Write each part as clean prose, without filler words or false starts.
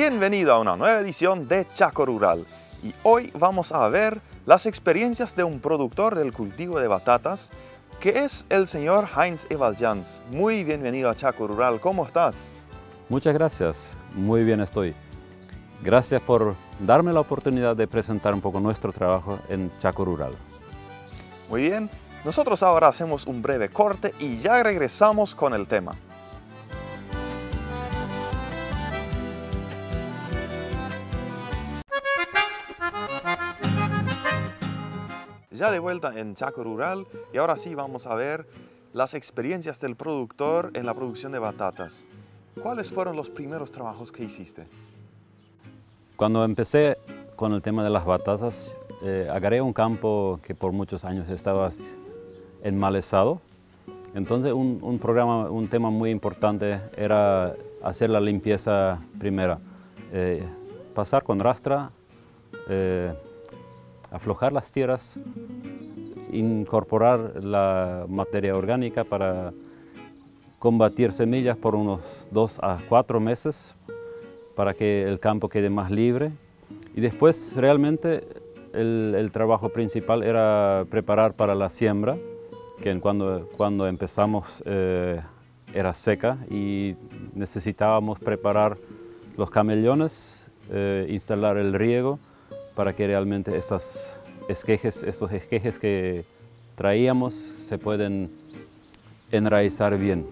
Bienvenido a una nueva edición de Chaco Rural y hoy vamos a ver las experiencias de un productor del cultivo de batatas que es el señor Heinz Evaljans. Muy bienvenido a Chaco Rural, ¿cómo estás? Muchas gracias, muy bien estoy. Gracias por darme la oportunidad de presentar un poco nuestro trabajo en Chaco Rural. Muy bien, nosotros ahora hacemos un breve corte y ya regresamos con el tema. Ya de vuelta en Chaco Rural y ahora sí vamos a ver las experiencias del productor en la producción de batatas. ¿Cuáles fueron los primeros trabajos que hiciste? Cuando empecé con el tema de las batatas, agarré un campo que por muchos años estaba enmalezado. Entonces un tema muy importante era hacer la limpieza primera. Pasar con rastra, aflojar las tierras, incorporar la materia orgánica para combatir semillas por unos 2 a 4 meses para que el campo quede más libre. Y después realmente el trabajo principal era preparar para la siembra, que cuando empezamos era seca y necesitábamos preparar los camellones, instalar el riego para que realmente estos esquejes que traíamos se pueden enraizar bien.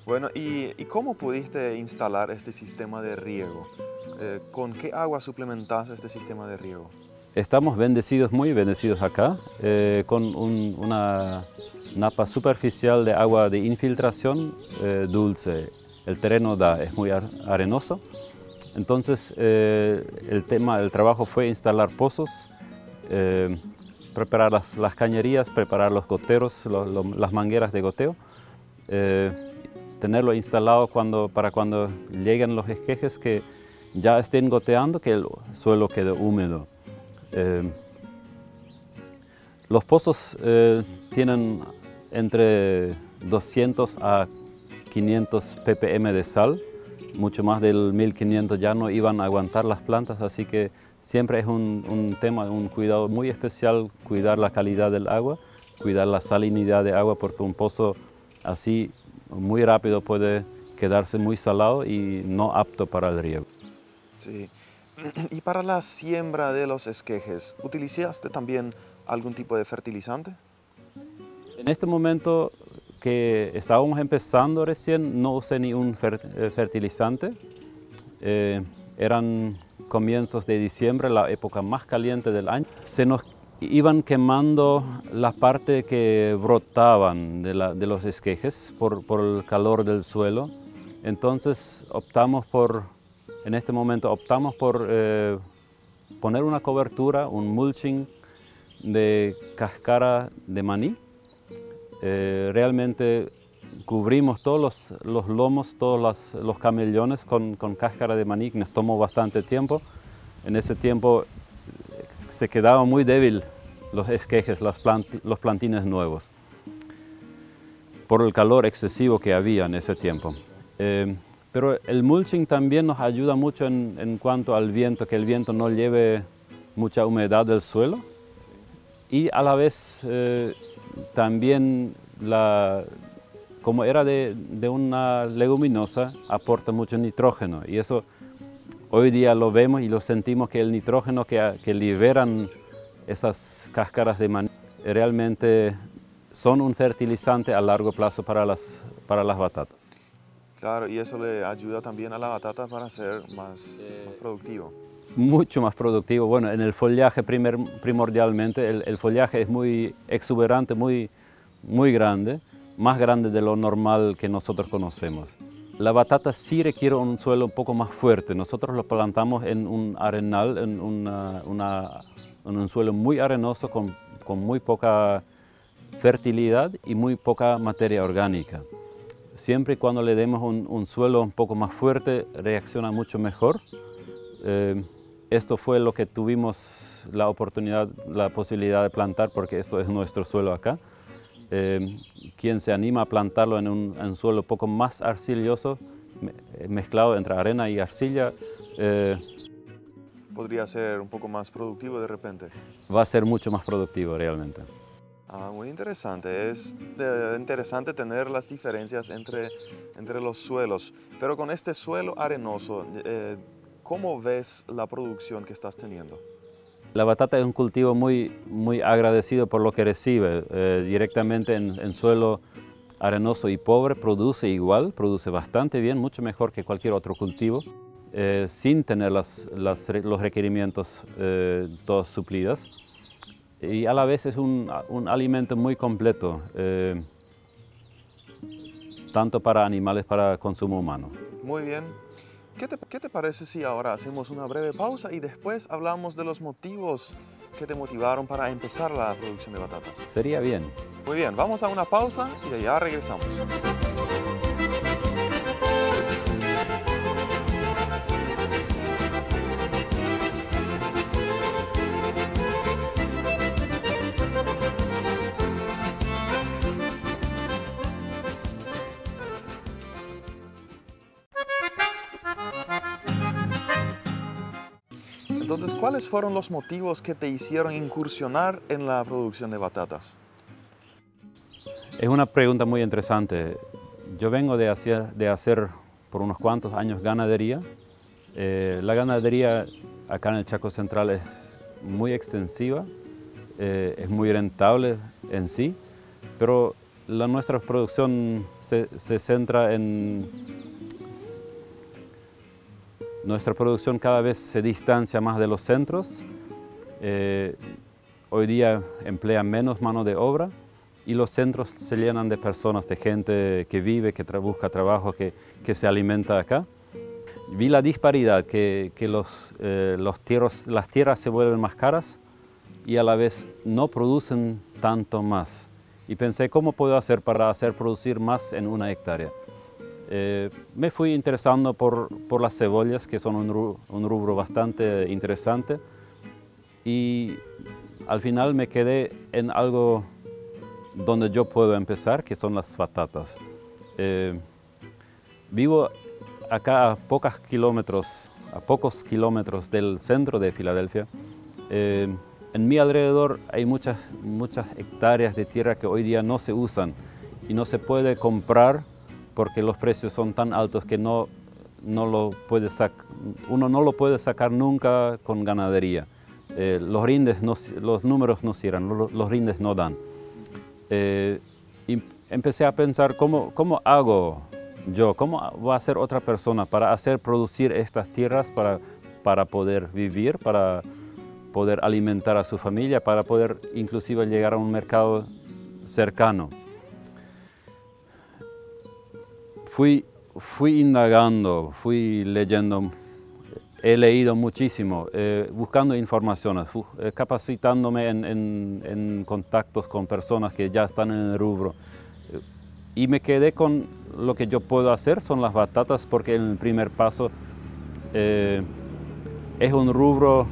Bueno, ¿y cómo pudiste instalar este sistema de riego? ¿Con qué agua suplementas este sistema de riego? Estamos bendecidos, muy bendecidos acá, con una napa superficial de agua de infiltración dulce. El terreno es muy arenoso, entonces el trabajo fue instalar pozos, preparar las cañerías, preparar los goteros, las mangueras de goteo, tenerlo instalado para cuando lleguen los esquejes que ya estén goteando, que el suelo quede húmedo. Los pozos tienen entre 200 a 500 ppm de sal, mucho más del 1500 ya no iban a aguantar las plantas, así que siempre es un cuidado muy especial, cuidar la calidad del agua, cuidar la salinidad de agua, porque un pozo así muy rápido puede quedarse muy salado y no apto para el riego. Sí. ¿Y para la siembra de los esquejes, utilizaste también algún tipo de fertilizante? En este momento que estábamos empezando recién, no usé ni un fertilizante. Eran comienzos de diciembre, la época más caliente del año. Se nos iban quemando la parte que brotaban de los esquejes por el calor del suelo. Entonces en este momento optamos por poner una cobertura, un mulching de cáscara de maní. Realmente cubrimos todos los lomos, todos los camellones con cáscara de maní, que nos tomó bastante tiempo. En ese tiempo se quedaban muy débiles los esquejes, los plantines nuevos, por el calor excesivo que había en ese tiempo. Pero el mulching también nos ayuda mucho en cuanto al viento, que el viento no lleve mucha humedad del suelo. Y a la vez también, como era de una leguminosa, aporta mucho nitrógeno. Y eso hoy día lo vemos y lo sentimos, que el nitrógeno que liberan esas cáscaras de maní realmente son un fertilizante a largo plazo para las batatas. Claro, y eso le ayuda también a la batata para ser más productivo. Mucho más productivo. Bueno, en el follaje primordialmente, el follaje es muy exuberante, muy grande, más grande de lo normal que nosotros conocemos. La batata sí requiere un suelo un poco más fuerte. Nosotros lo plantamos en un arenal, en un suelo muy arenoso con muy poca fertilidad y muy poca materia orgánica. Siempre y cuando le demos un suelo un poco más fuerte, reacciona mucho mejor. Esto fue lo que tuvimos la posibilidad de plantar, porque esto es nuestro suelo acá. Quien se anima a plantarlo en un suelo un poco más arcilloso mezclado entre arena y arcilla, Podría ser un poco más productivo de repente. va a ser mucho más productivo realmente. Muy interesante. Es interesante tener las diferencias entre los suelos. Pero con este suelo arenoso, ¿cómo ves la producción que estás teniendo? La batata es un cultivo muy agradecido por lo que recibe. Directamente en suelo arenoso y pobre produce igual, produce bastante bien, mucho mejor que cualquier otro cultivo, sin tener los requerimientos todos suplidos. Y a la vez es un alimento muy completo, tanto para animales como para consumo humano. Muy bien. ¿Qué te parece si ahora hacemos una breve pausa y después hablamos de los motivos que te motivaron para empezar la producción de batatas? Sería bien. Muy bien, vamos a una pausa y de allá regresamos. Entonces, ¿cuáles fueron los motivos que te hicieron incursionar en la producción de batatas? Es una pregunta muy interesante. Yo vengo de hacer por unos cuantos años ganadería. La ganadería acá en el Chaco Central es muy extensiva, es muy rentable en sí, pero nuestra producción se centra en... Nuestra producción cada vez se distancia más de los centros. Hoy día emplea menos mano de obra y los centros se llenan de personas, de gente que vive, que busca trabajo, que se alimenta acá. Vi la disparidad, que las tierras se vuelven más caras y a la vez no producen tanto más. Y pensé, ¿cómo puedo hacer para hacer producir más en una hectárea? Me fui interesando por las cebollas, que son un rubro bastante interesante, y al final me quedé en algo donde yo puedo empezar, que son las batatas. Vivo acá a pocos kilómetros del centro de Filadelfia. En mi alrededor hay muchas hectáreas de tierra que hoy día no se usan y no se puede comprar porque los precios son tan altos que uno no lo puede sacar nunca con ganadería. Los números no cierran, los rindes no dan. Y empecé a pensar, ¿cómo hago yo? ¿Cómo va a hacer otra persona para hacer producir estas tierras para poder vivir, para poder alimentar a su familia, para poder inclusive llegar a un mercado cercano? Fui indagando, fui leyendo, he leído muchísimo, buscando informaciones, capacitándome en contactos con personas que ya están en el rubro. Y me quedé con lo que yo puedo hacer, son las batatas, porque en el primer paso es un rubro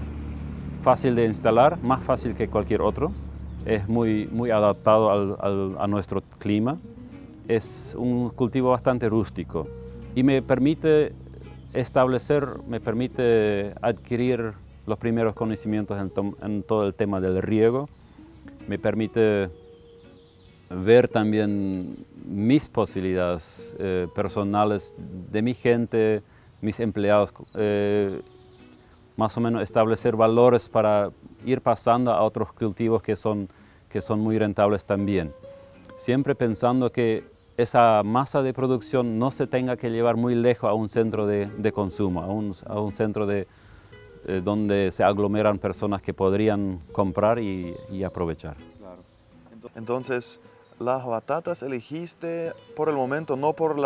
fácil de instalar, más fácil que cualquier otro, es muy adaptado a nuestro clima. Es un cultivo bastante rústico y me permite adquirir los primeros conocimientos en todo el tema del riego, me permite ver también mis posibilidades personales de mi gente, mis empleados, más o menos establecer valores para ir pasando a otros cultivos que son muy rentables también. Siempre pensando que esa masa de producción no se tenga que llevar muy lejos a un centro de consumo, a un centro donde se aglomeran personas que podrían comprar y aprovechar. Claro. Entonces, las batatas elegiste por el momento, no por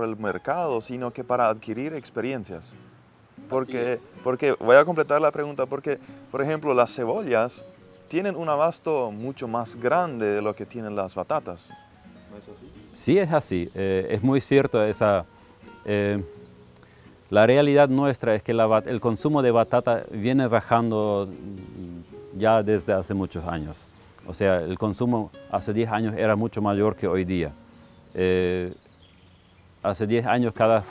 el mercado, sino que para adquirir experiencias. Porque voy a completar la pregunta, porque, por ejemplo, las cebollas tienen un abasto mucho más grande de lo que tienen las batatas. ¿No es así? Sí, es así. Es muy cierto la realidad nuestra es que el consumo de batata viene bajando ya desde hace muchos años. O sea, el consumo hace 10 años era mucho mayor que hoy día. Hace 10 años cada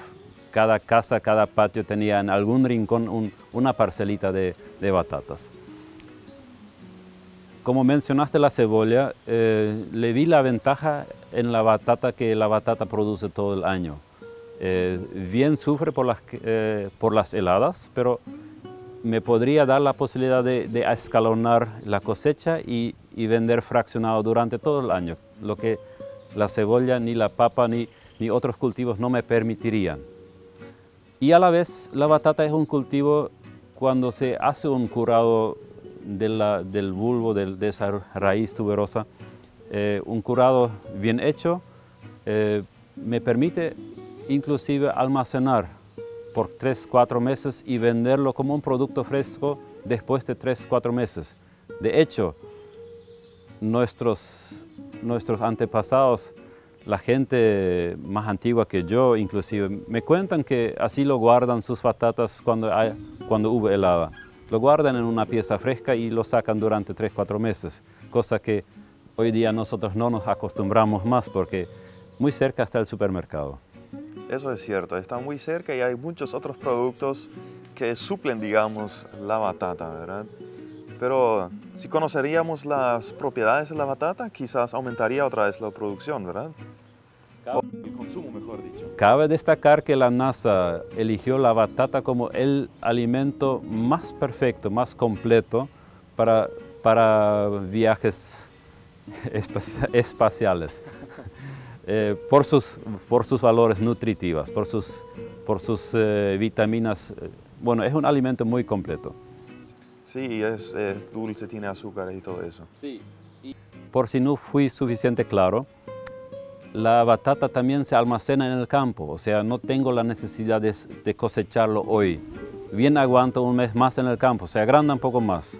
cada casa, cada patio tenía en algún rincón una parcelita de batatas. Como mencionaste la cebolla, le vi la ventaja en la batata que la batata produce todo el año. Bien sufre por las heladas, pero me podría dar la posibilidad de escalonar la cosecha y vender fraccionado durante todo el año, lo que la cebolla, ni la papa, ni otros cultivos no me permitirían. Y a la vez, la batata es un cultivo cuando se hace un curado del bulbo, de esa raíz tuberosa, un curado bien hecho, me permite inclusive almacenar por 3-4 meses y venderlo como un producto fresco después de 3-4 meses. De hecho, nuestros antepasados, la gente más antigua que yo inclusive, me cuentan que así lo guardan sus batatas cuando hubo helada. Lo guardan en una pieza fresca y lo sacan durante 3-4 meses, cosa que hoy día nosotros no nos acostumbramos más porque muy cerca está el supermercado. Eso es cierto, está muy cerca y hay muchos otros productos que suplen, digamos, la batata, ¿verdad? Pero si conoceríamos las propiedades de la batata, quizás aumentaría otra vez la producción, ¿verdad? O el consumo, mejor dicho. Cabe destacar que la NASA eligió la batata como el alimento más perfecto, más completo para viajes espaciales. Por sus valores nutritivos, por sus vitaminas. Bueno, es un alimento muy completo. Sí, es dulce, tiene azúcar y todo eso. Sí. Por si no fui suficiente claro, la batata también se almacena en el campo, o sea, no tengo la necesidad de cosecharlo hoy. Bien aguanto un mes más en el campo, se agranda un poco más,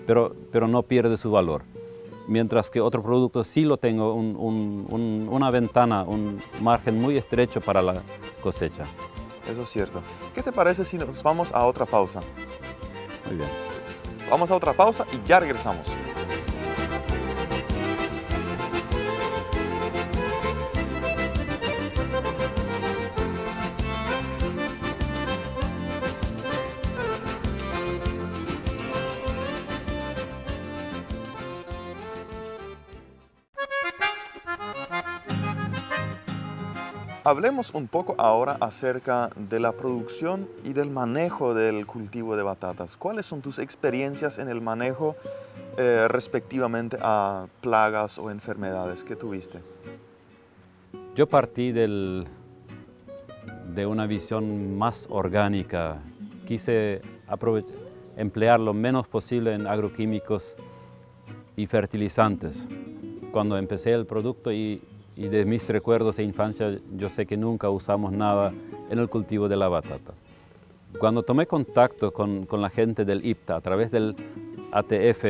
pero no pierde su valor. Mientras que otro producto sí lo tengo una ventana, un margen muy estrecho para la cosecha. Eso es cierto. ¿Qué te parece si nos vamos a otra pausa? Muy bien. Vamos a otra pausa y ya regresamos. Hablemos un poco ahora acerca de la producción y del manejo del cultivo de batatas. ¿Cuáles son tus experiencias en el manejo respectivamente a plagas o enfermedades que tuviste? Yo partí de una visión más orgánica. Quise emplear lo menos posible en agroquímicos y fertilizantes. Cuando empecé el producto y de mis recuerdos de infancia, yo sé que nunca usamos nada en el cultivo de la batata. Cuando tomé contacto con la gente del IPTA a través del ATF,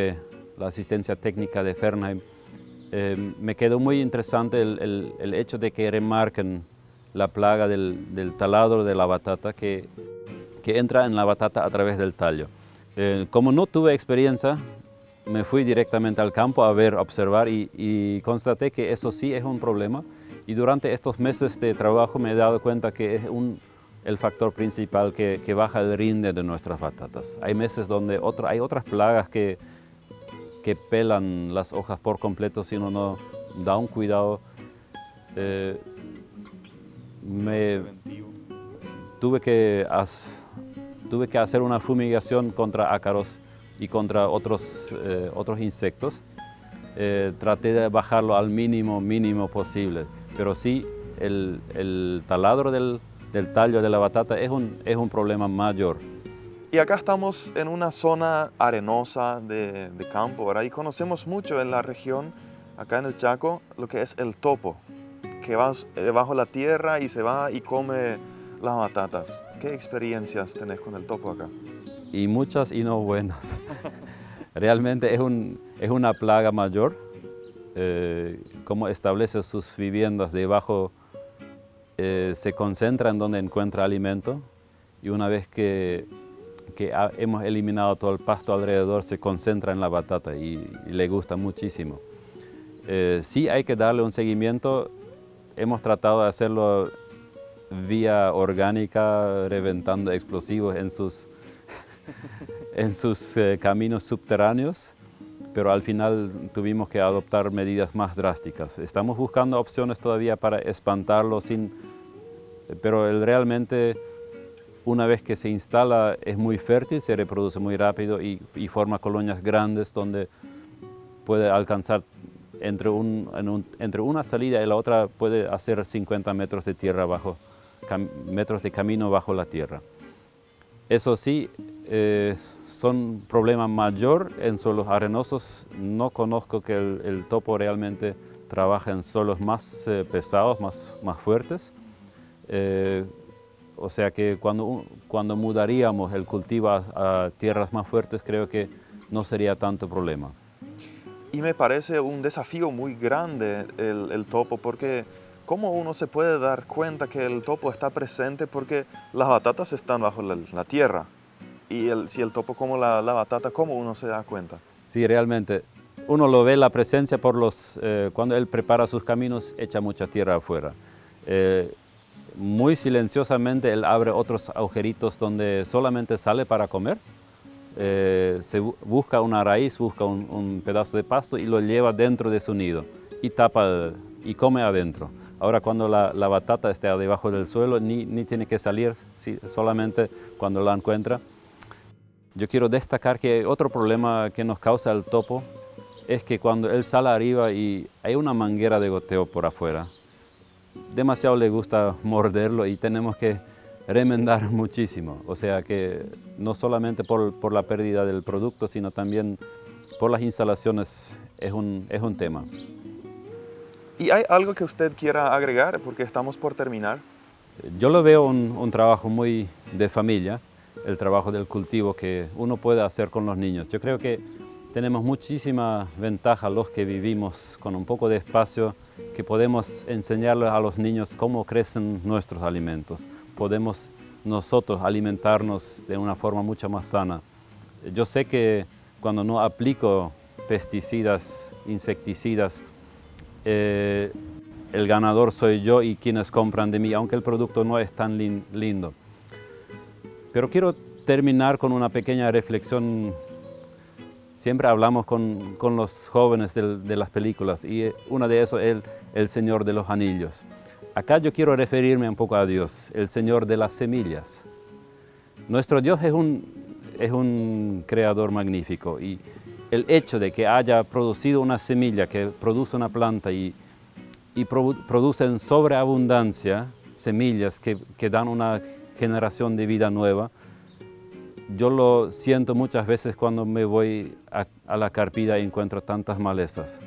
la asistencia técnica de Fernheim, me quedó muy interesante el hecho de que remarquen la plaga del taladro de la batata que entra en la batata a través del tallo. Como no tuve experiencia, me fui directamente al campo a observar y constaté que eso sí es un problema. Y durante estos meses de trabajo me he dado cuenta que es el factor principal que baja el rinde de nuestras batatas. Hay meses donde hay otras plagas que pelan las hojas por completo si uno no da un cuidado. Tuve que hacer una fumigación contra ácaros y contra otros insectos. Traté de bajarlo al mínimo posible, pero sí el taladro del tallo de la batata es un problema mayor. Y acá estamos en una zona arenosa de campo, ¿verdad? Y conocemos mucho en la región, acá en el Chaco, lo que es el topo, que va bajo la tierra y se va y come las batatas. ¿Qué experiencias tenés con el topo acá? Y muchas y no buenas. Realmente es una plaga mayor. Como establece sus viviendas debajo, se concentra en donde encuentra alimento y una vez que hemos eliminado todo el pasto alrededor, se concentra en la batata y le gusta muchísimo. Sí hay que darle un seguimiento. Hemos tratado de hacerlo vía orgánica reventando explosivos en sus caminos subterráneos, pero al final tuvimos que adoptar medidas más drásticas. Estamos buscando opciones todavía para espantarlo, pero realmente una vez que se instala es muy fértil, se reproduce muy rápido y forma colonias grandes donde puede alcanzar entre una salida y la otra puede hacer 50 metros de tierra metros de camino bajo la tierra. Eso sí, son un problema mayor en suelos arenosos. No conozco que el topo realmente trabaje en suelos más pesados, más fuertes. O sea que cuando mudaríamos el cultivo a tierras más fuertes, creo que no sería tanto problema. Y me parece un desafío muy grande el topo, porque ¿cómo uno se puede dar cuenta que el topo está presente? Porque las batatas están bajo la tierra. Y si el topo come la batata, ¿cómo uno se da cuenta? Sí, realmente. Uno lo ve la presencia cuando él prepara sus caminos, echa mucha tierra afuera. Muy silenciosamente él abre otros agujeritos donde solamente sale para comer. Busca una raíz, busca un pedazo de pasto y lo lleva dentro de su nido y tapa y come adentro. Ahora cuando la batata está debajo del suelo ni tiene que salir, solamente cuando la encuentra. Yo quiero destacar que otro problema que nos causa el topo es que cuando él sale arriba y hay una manguera de goteo por afuera, demasiado le gusta morderlo y tenemos que remendar muchísimo. O sea que no solamente por la pérdida del producto, sino también por las instalaciones es un tema. ¿Y hay algo que usted quiera agregar? Porque estamos por terminar. Yo lo veo un trabajo muy de familia, el trabajo del cultivo que uno puede hacer con los niños. Yo creo que tenemos muchísima ventaja los que vivimos con un poco de espacio, que podemos enseñarles a los niños cómo crecen nuestros alimentos. Podemos nosotros alimentarnos de una forma mucho más sana. Yo sé que cuando no aplico pesticidas, insecticidas, el ganador soy yo y quienes compran de mí, aunque el producto no es tan lindo. Pero quiero terminar con una pequeña reflexión. Siempre hablamos con los jóvenes de las películas y una de esos es el Señor de los Anillos. Acá yo quiero referirme un poco a Dios, el Señor de las semillas. Nuestro Dios es un creador magnífico y el hecho de que haya producido una semilla que produce una planta y produce en sobreabundancia semillas que dan una generación de vida nueva, yo lo siento muchas veces cuando me voy a la carpida y encuentro tantas malezas.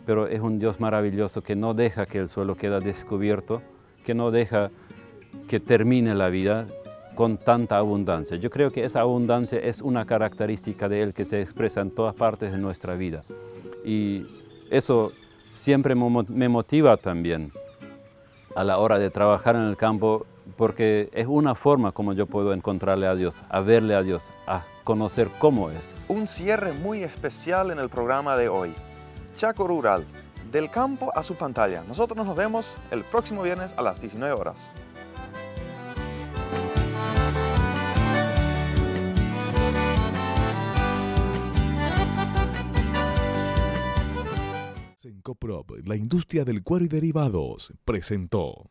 Pero es un Dios maravilloso que no deja que el suelo quede descubierto, que no deja que termine la vida con tanta abundancia. Yo creo que esa abundancia es una característica de Él que se expresa en todas partes de nuestra vida. Y eso siempre me motiva también a la hora de trabajar en el campo, porque es una forma como yo puedo encontrarle a Dios, a verle a Dios, a conocer cómo es. Un cierre muy especial en el programa de hoy. Chaco Rural, del campo a su pantalla. Nosotros nos vemos el próximo viernes a las 19 horas. Sencoprop, la industria del cuero y derivados, presentó.